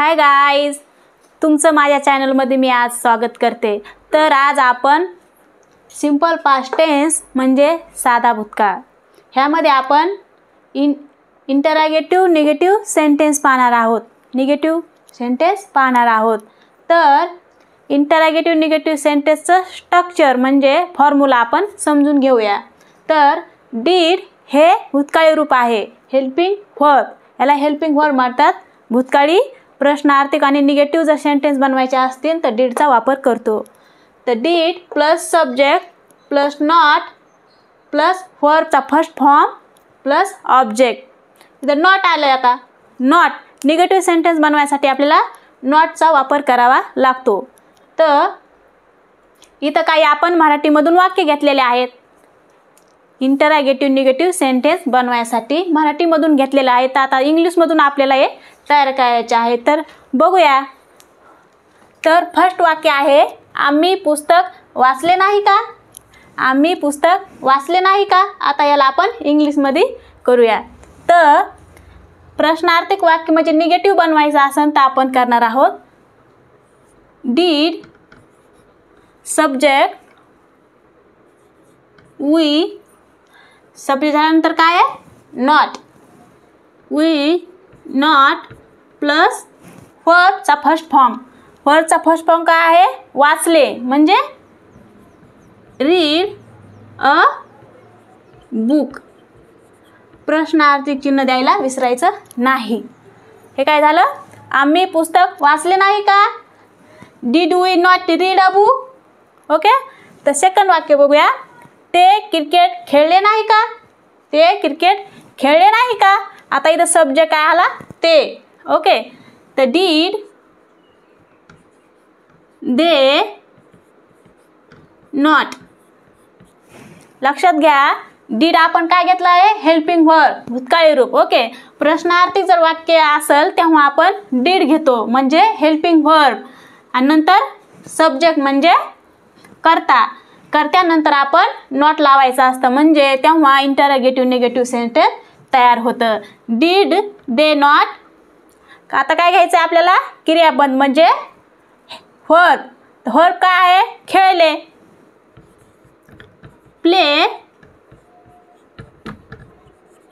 Hi guys, तुमचं माझ्या चॅनलमध्ये मी आज स्वागत करते। तर आज आपण सिंपल पास्ट टेन्स म्हणजे साधा भूतकाळ ह्यामध्ये आपण इंटरॉगेटिव्ह निगेटिव्ह सेंटेन्स पाहणार आहोत। निगेटिव्ह सेंटेन्स पाहणार आहोत। तर इंटरॉगेटिव्ह निगेटिव्ह सेंटेन्सचं स्ट्रक्चर म्हणजे फॉर्म्युला आपण समजून घेऊया। तर डीड हे भूतकाळी रूप आहे, हेल्पिंग वर्ब, याला हेल्पिंग वर्ब म्हणतात। भूतकाळी प्रश्नार्थक आणि निगेटिव्ह जर सेंटेन्स बनवायचे असतील तर डीडचा वापर करतो। तर did plus subject plus not plus वर्बचा फर्स्ट फॉर्म प्लस ऑब्जेक्ट। इथं नॉट आलं। आता नॉट निगेटिव्ह सेंटेन्स बनवायसाठी आपल्याला नॉटचा वापर करावा लागतो। तर इथं काही आपण मराठीमधून वाक्य घेतलेले आहेत। इंटरॉगेटिव्ह निगेटिव्ह सेंटेन्स बनवायसाठी मराठीमधून घेतलेले आहेत। आता इंग्लिशमधून आपल्याला हे तयार करायचे आहे। तर बघूया। तर फर्स्ट वाक्य आहे, आम्ही पुस्तक वाचले नाही का? आम्ही पुस्तक वाचले नाही का? आता याला आपण इंग्लिशमध्ये करूया। तर प्रश्नार्थक वाक्य म्हणजे निगेटिव्ह बनवायचं असेल तर आपण करणार आहोत डीड सब्जेक्ट वी, सब्जेक्ट झाल्यानंतर काय आहे? नॉट, वी नॉट प्लस वर्बचा फर्स्ट फॉर्म। वर्बचा फर्स्ट फॉर्म काय आहे? वाचले म्हणजे रीड अ बुक। प्रश्नार्थक चिन्ह द्यायला विसरायचं नाही। हे काय झालं? आम्ही पुस्तक वाचले नाही का? Did we not read a book? Okay. तर सेकंड वाक्य बघूया। ते क्रिकेट खेळले नाही का? ते क्रिकेट खेळले नाही का? आता इथं सब्जेक्ट काय आला? ते। ओके। तर डीड दे नॉट, लक्षात घ्या डीड आपण काय घेतलं आहे? हेल्पिंग वर्ब, भूतकाळी रूप। ओके। प्रश्नार्थी जर वाक्य असेल तेव्हा आपण डीड घेतो म्हणजे हेल्पिंग वर्ब आणि नंतर सब्जेक्ट म्हणजे कर्ता। कर्त्यानंतर आपण नॉट लावायचं असतं म्हणजे तेव्हा इंटरॉगेटिव्ह निगेटिव्ह सेंटेन्स तयार होतं। डीड दे नॉट, आता काय घ्यायचं आहे आपल्याला? क्रियापद म्हणजे वर्ब। वर्ब काय आहे? खेळले, प्ले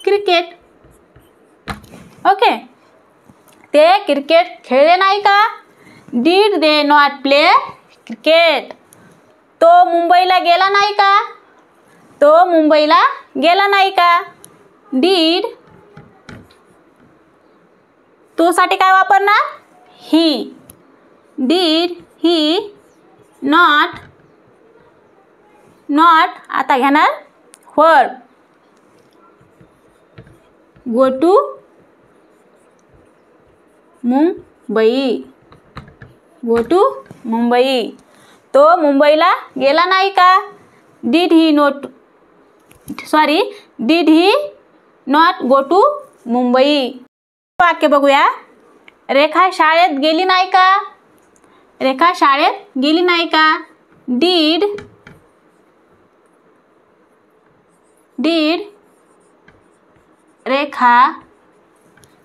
क्रिकेट। ओके। ते क्रिकेट खेळले नाही का? Did they not play cricket. तो मुंबईला गेला नाही का? तो मुंबईला गेला नाही का? डीड, तो साठी काय वापरणार? He. Did he not, not आता घेणार verb, go to Mumbai, go to Mumbai. तो मुंबईला गेला नाही का? Did he not, sorry, did he not go to Mumbai. वाक्य बघूया। रेखा शाळेत गेली नाही का? रेखा शाळेत गेली नाही का? Did, did Rekha,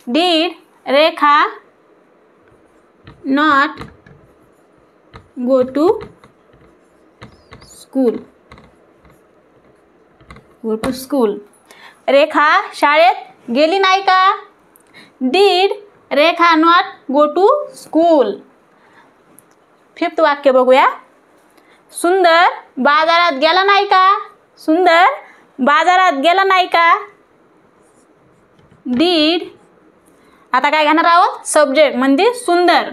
did Rekha not go to school, go to school. Rekha शाळेत गेली नाही का? Did Rekha not go to school. Fifth वाक्य बघूया। सुंदर बाजारात गेला नाही का? सुंदर बाजारात गेला नाही का? डिड, आता काय घेणार आहोत? सब्जेक्ट म्हणजे Sundar,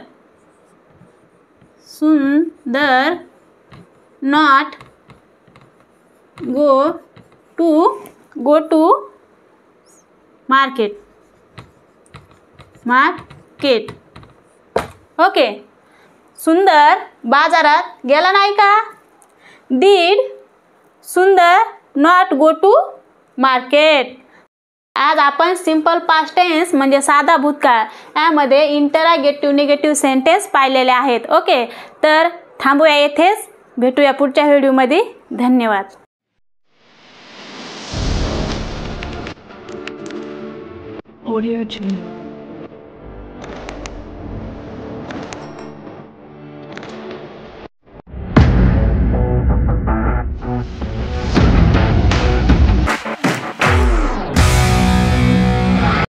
Sundar not go to market, market. Okay. Sundar बाजारात गेला नाही का? डिड सुंदर नॉट गो टू मार्केट। आज आपण सिंपल पास्ट टेन्स म्हणजे साधा भूतकाळ यामध्ये इंटरॉगेटिव्ह निगेटिव्ह सेंटेन्स पाहिलेले आहेत। ओके। तर थांबूया येथेच, भेटूया पुढच्या व्हिडिओमध्ये। धन्यवाद। Audio Tunes.